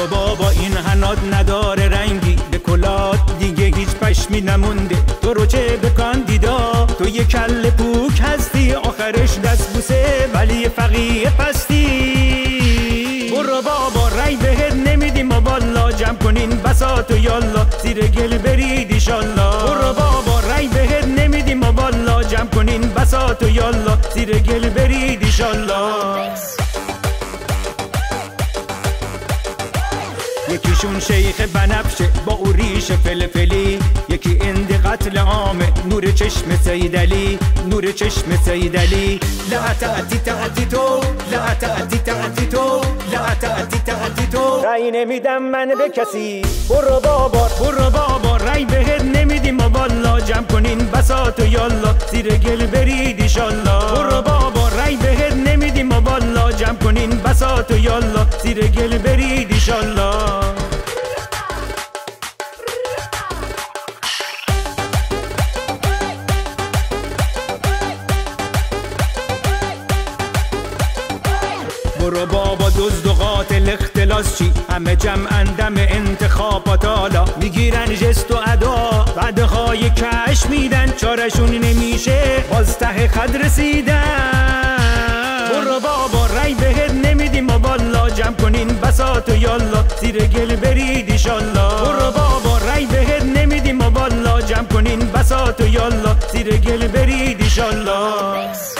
برو بابا این حنات نداره رنگی، به کلات دیگه هیچ پشمی نمونده. تو رو چه به کاندیدا، تو یه کل پوک هستی، آخرش دست بوسه ولی فقیه پستی. برو بابا رای بهت نمیدیم ما والا، جمع کنین بساط و یالا زیر گل برید ایشالله. برو بابا رای بهت نمیدیم ما والا، جمع کنین بساط و یالا زیر گل برید ایشالله. یکیشون شیخ بنفشه با او ریش فلفلی، یکی اند قتل عامه نور چشم سیدعلی، نور چشم سیدعلی. لا تأتی تأتی تو، لا تأتی تأتی تو، لا تأتی تأتی تو. رای نمیدم من به کسی، برو بابا رای بهت نمیدیم ما والا، جمع کنین بساط و یالا زیر گل برید ایشالله. برو بابا رای بهت نمیدیم ما والا، جمع کنین بساط و یالا زیر گل برید ایشالله. برو بابا دزد و قاتل اختلاس چی، همه جمعن دم انتخابات حالا، میگیرن جست و ادا بعدهای کش میدن، چارشون نمیشه باز ته خد رسیدن. برو بابا رای بهت نمیدیم ما والا، جمع کنین بساط و یالا زیر گل برید ایشالله. برو بابا رای بهت نمیدیم ما والا، جمع کنین بساط و یالا زیر گل برید ایشالله.